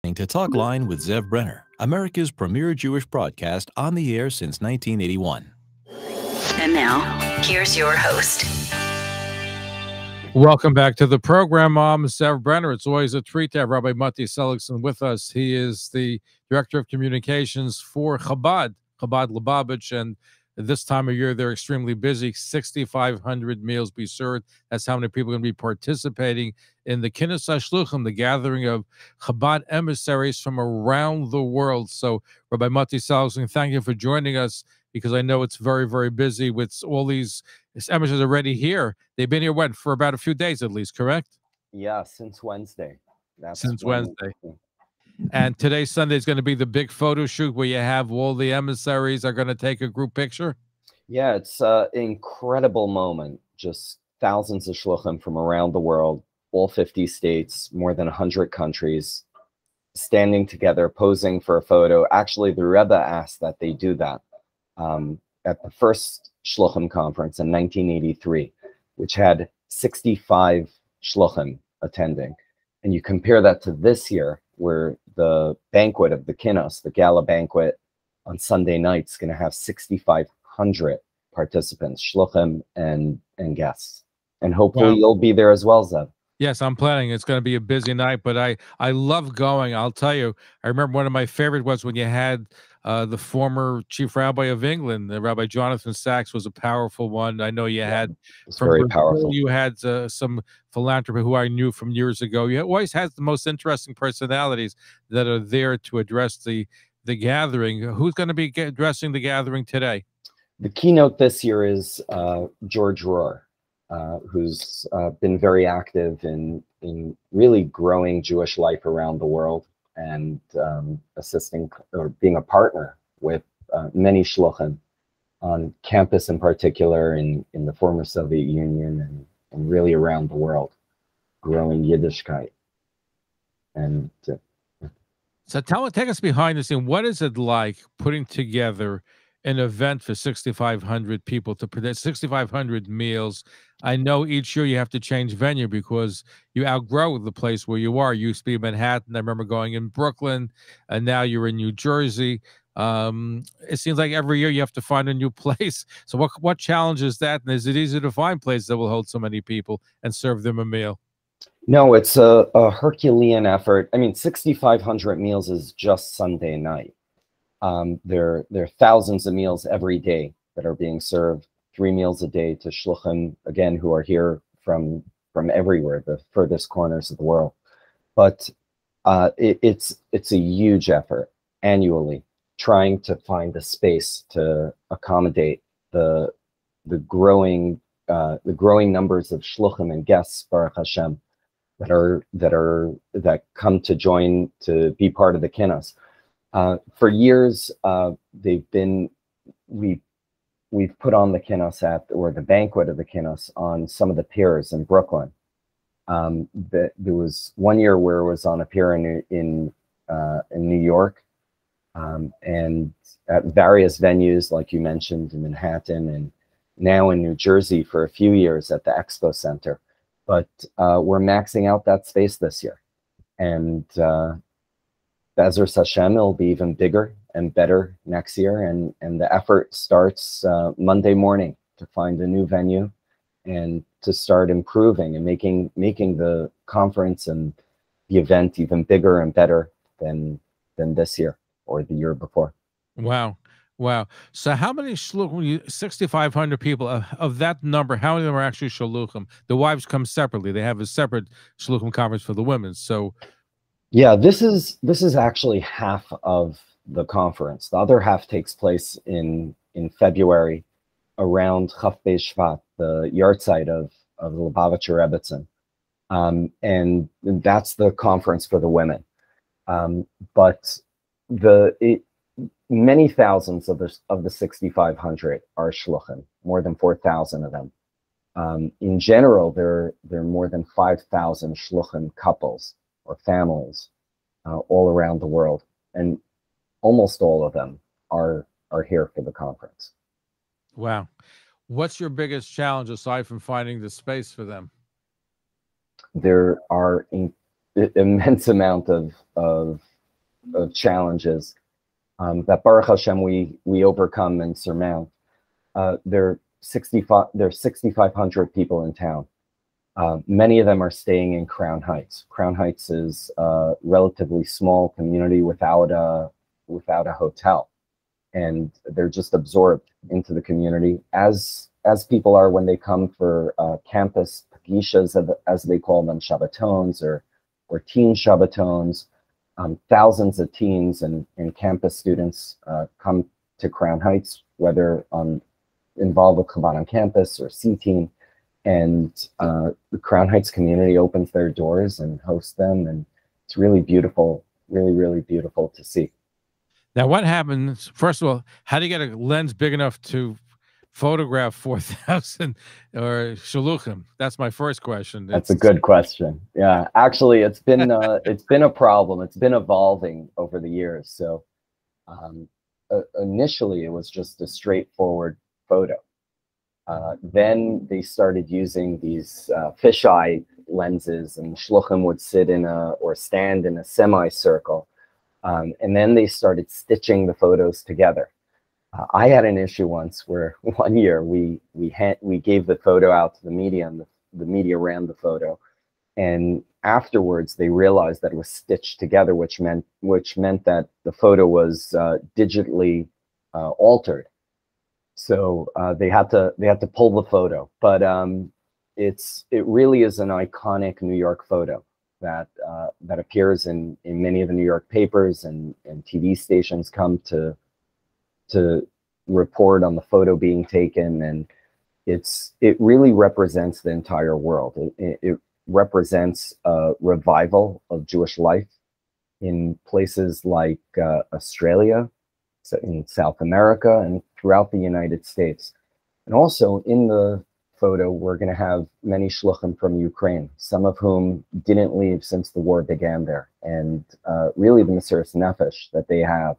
listening to Talk Line with Zev Brenner, America's premier Jewish broadcast on the air since 1981. And now, here's your host. Welcome back to the program. I'm Zev Brenner. It's always a treat to have Rabbi Matti Seligson with us. He is the Director of Communications for Chabad Lubavitch, and this time of year, they're extremely busy. 6,500 meals be served. That's how many people are going to be participating in the Kinus HaShluchim, the gathering of Chabad emissaries from around the world. So, Rabbi Matti Seligson, thank you for joining us, because I know it's very, very busy with all these emissaries already here. They've been here, for about a few days at least, correct? Yeah, since Wednesday. Since Wednesday. And today, Sunday, is going to be the big photo shoot where you have all the emissaries are going to take a group picture. Yeah, it's an incredible moment. Just thousands of shluchim from around the world, all 50 states, more than 100 countries, standing together, posing for a photo. Actually, the Rebbe asked that they do that at the first shluchim conference in 1983, which had 65 shluchim attending. And you compare that to this year, where the banquet of the Kinnos, the gala banquet on Sunday night, is going to have 6,500 participants, shluchim and guests. And hopefully you'll be there as well, Zev. Yes, I'm planning. It's going to be a busy night, but I love going. I'll tell you, I remember one of my favorite was when you had the former chief rabbi of England, Rabbi Jonathan Sachs, was a powerful one. I know you had from very Brazil, powerful. You had some philanthropy who I knew from years ago. You always had the most interesting personalities that are there to address the gathering. Who's going to be addressing the gathering today? The keynote this year is George Rohr, who's been very active in really growing Jewish life around the world, and assisting or being a partner with many shluchim on campus, in particular in the former Soviet Union and really around the world, growing Yiddishkeit. And so take us behind the scene. What is it like putting together an event for 6,500 people to produce 6,500 meals? I know each year you have to change venue because you outgrow the place where you are. You used to be in Manhattan. I remember going in Brooklyn, and now you're in New Jersey. It seems like every year you have to find a new place. So what challenge is that? And is it easy to find places that will hold so many people and serve them a meal? No, it's a Herculean effort. I mean, 6,500 meals is just Sunday night. There are thousands of meals every day that are being served, 3 meals a day to shluchim, again, who are here from everywhere, the furthest corners of the world. But it's a huge effort annually, trying to find a space to accommodate the growing numbers of shluchim and guests, Baruch Hashem, that come to join, to be part of the Kinnos. For years, we've put on the Kinnos or the banquet of the Kinnos on some of the piers in Brooklyn. There was one year where it was on a pier in New York, and at various venues, like you mentioned, in Manhattan, and now in New Jersey for a few years at the Expo Center. But we're maxing out that space this year, and Be'ezus Hashem, it'll be even bigger and better next year, and the effort starts Monday morning to find a new venue and to start improving and making the conference and the event even bigger and better than this year or the year before. Wow. So how many shluchim, 6,500 people, of that number, how many of them are actually shluchim? The wives come separately. They have a separate shluchim conference for the women. So yeah, this is actually half of the conference. The other half takes place in February around Chaf Beis Shvat, the yahrzeit of the Lubavitcher Rebbetzin. And that's the conference for the women. But many thousands of the 6,500 are shluchim, more than 4,000 of them. In general, there are more than 5,000 shluchim couples or families all around the world, and almost all of them are here for the conference. Wow. What's your biggest challenge aside from finding the space for them? There are immense amount of of challenges that Baruch Hashem we overcome and surmount. There's 6,500 people in town. Many of them are staying in Crown Heights. Crown Heights is a relatively small community without a hotel, and they're just absorbed into the community as people are when they come for campus pagishas, as they call them, Shabbatons or teen Shabbatons. Thousands of teens and campus students come to Crown Heights, whether involved with Chabad on campus or C-Team. And the Crown Heights community opens their doors and hosts them. And it's really beautiful, really, really beautiful to see. Now, what happens, first of all, how do you get a lens big enough to photograph 4,000 or shluchim? That's my first question. That's a good question. Yeah, actually, it's been a problem. It's been evolving over the years. So initially, it was just a straightforward photo. Then they started using these fisheye lenses, and shluchim would sit or stand in a semicircle. And then they started stitching the photos together. I had an issue once where one year we gave the photo out to the media, and the media ran the photo, and afterwards they realized that it was stitched together, which meant that the photo was digitally altered. So they had to pull the photo, but it really is an iconic New York photo that appears in many of the New York papers, and TV stations come to report on the photo being taken, and it really represents the entire world. It represents a revival of Jewish life in places like Australia, in South America, and throughout the United States. And also in the photo, we're going to have many shluchim from Ukraine, some of whom didn't leave since the war began there, and really the Mesiras Nefesh that they have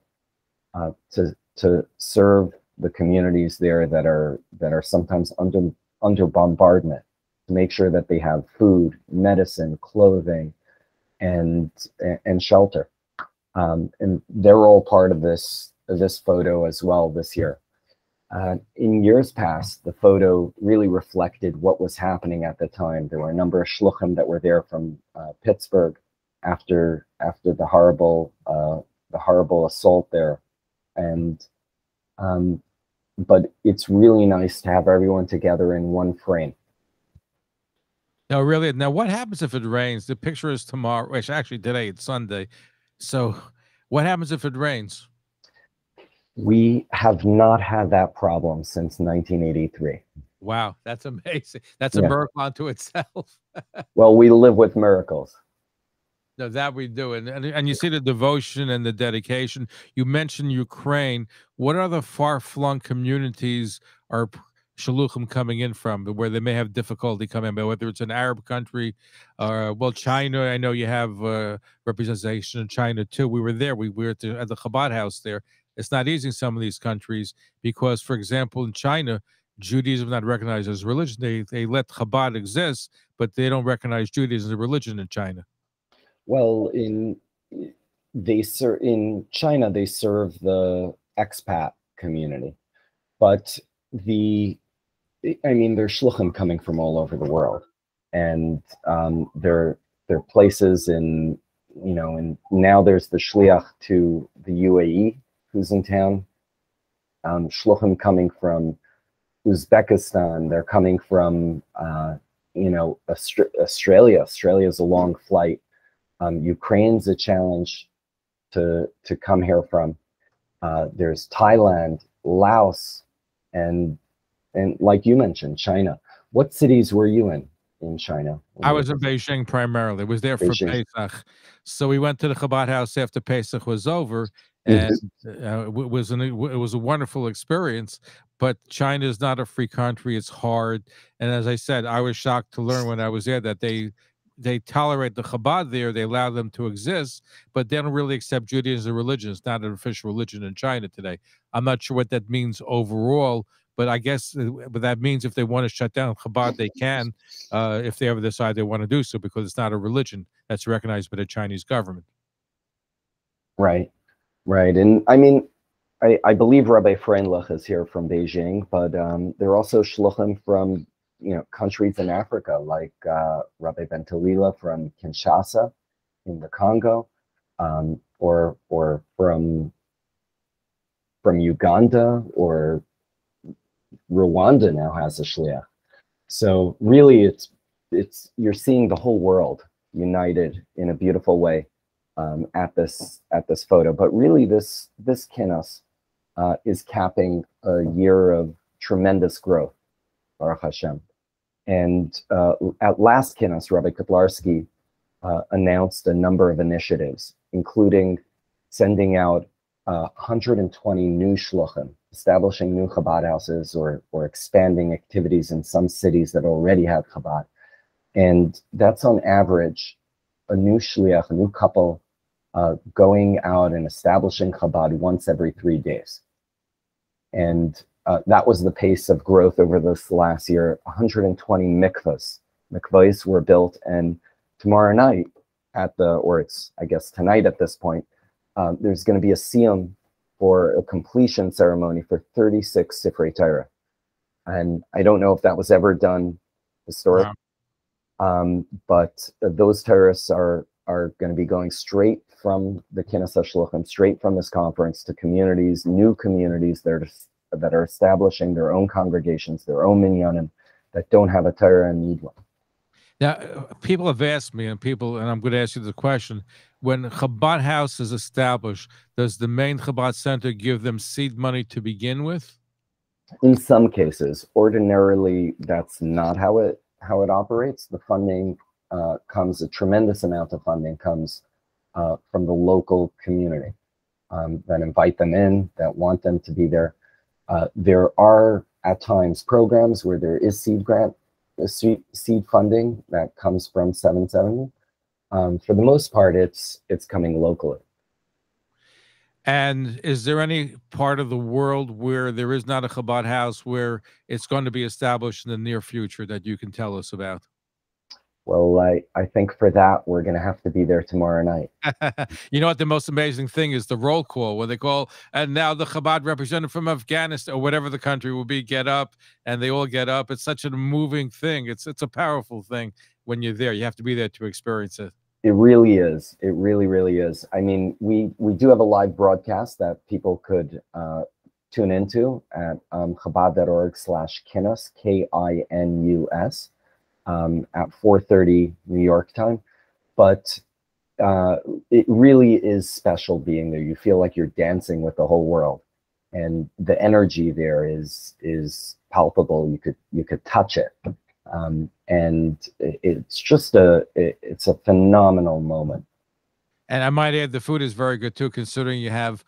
to serve the communities there that are sometimes under bombardment, to make sure that they have food, medicine, clothing, and shelter. And they're all part of this photo as well this year. In years past, the photo really reflected what was happening at the time. There were a number of shluchim that were there from Pittsburgh after the horrible assault there, and but it's really nice to have everyone together in one frame. No, really. Now, what happens if it rains? The picture is tomorrow. Actually, today it's Sunday. So, what happens if it rains? We have not had that problem since 1983. Wow, that's amazing. That's a miracle unto itself. Well, we live with miracles. No, that we do. And you see the devotion and the dedication. You mentioned Ukraine. What other far-flung communities are shluchim coming in from, where they may have difficulty coming in, whether it's an Arab country or, well, China? I know you have representation in China too. We were there. We were at the Chabad house there. It's not easy in some of these countries because, for example, in China, Judaism is not recognized as religion. They let Chabad exist, but they don't recognize Judaism as a religion in China. Well, in China, they serve the expat community, but there's shluchim coming from all over the world, and there are places and now there's the shliach to the UAE who's in town, shluchim coming from Uzbekistan. They're coming from Australia. Australia's a long flight. Ukraine's a challenge to come here from. There's Thailand, Laos, and like you mentioned, China. What cities were you in China? I was in Beijing primarily. I was there for Pesach. So we went to the Chabad house after Pesach was over, and it was a wonderful experience. But China is not a free country. It's hard. And as I said, I was shocked to learn when I was there that they tolerate the Chabad there. They allow them to exist, but they don't really accept Judaism as a religion. It's not an official religion in China today. I'm not sure what that means overall, but I guess but that means if they want to shut down Chabad, they can, if they ever decide they want to do so, because it's not a religion that's recognized by the Chinese government. Right, right. And I mean, I believe Rabbi Freundlich is here from Beijing, but there are also shluchim from, countries in Africa, like Rabbi Ben Talila from Kinshasa in the Congo, or from Uganda, or Rwanda now has a shliach. So really, it's you're seeing the whole world united in a beautiful way at this photo. But really, this kinos is capping a year of tremendous growth, Baruch Hashem. And at last kinos, Rabbi Kotlarski announced a number of initiatives, including sending out 120 new shluchim, establishing new Chabad houses, or expanding activities in some cities that already have Chabad. And that's on average a new shliach, a new couple, going out and establishing Chabad once every 3 days. And that was the pace of growth over this last year. 120 mikvahs. Mikvahs were built, and tomorrow night or it's, I guess, tonight at this point, there's going to be a siyum for a completion ceremony for 36 Sifrei Torah. And I don't know if that was ever done historically. Wow. But those terrorists are going to be going straight from the Kinnas HaShluchim, straight from this conference to communities, new communities that are establishing their own congregations, their own minyanim, that don't have a Torah and need one. Now, people have asked me, and I'm going to ask you the question: when Chabad House is established, does the main Chabad Center give them seed money to begin with? In some cases. Ordinarily, that's not how it operates. The funding a tremendous amount of funding comes from the local community that invite them in, that want them to be there. There are at times programs where there is seed funding that comes from 770. For the most part, it's coming locally. And is there any part of the world where there is not a Chabad house where it's going to be established in the near future that you can tell us about? Well, I think for that, we're going to have to be there tomorrow night. You know what the most amazing thing is? The roll call, where they call, and now the Chabad representative from Afghanistan, or whatever the country will be, get up, and they all get up. It's such a moving thing. It's a powerful thing when you're there. You have to be there to experience it. It really is. It really, really is. I mean, we do have a live broadcast that people could tune into at chabad.org/kinus, KINUS. At 4:30 New York time, but it really is special being there. You feel like you're dancing with the whole world, and the energy there is palpable. You could touch it, and it's just it's a phenomenal moment. And I might add, the food is very good too, considering you have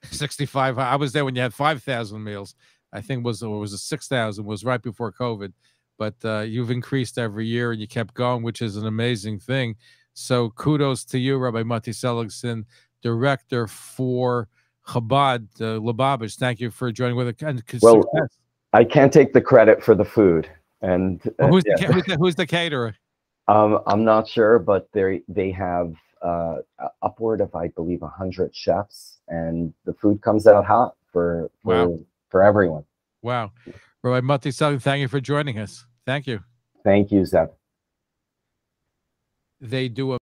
65. I was there when you had 5,000 meals. I think it was 6,000. Was right before COVID. But you've increased every year, and you kept going, which is an amazing thing. So kudos to you, Rabbi Mati Seligson, director for Chabad Lubavitch. Thank you for joining with us. Well, I can't take the credit for the food. And who's the caterer? I'm not sure, but they have upward of, I believe, 100 chefs, and the food comes out hot for everyone. Wow. Rabbi Mati Seligson, thank you for joining us. Thank you. Thank you, Zev. They do a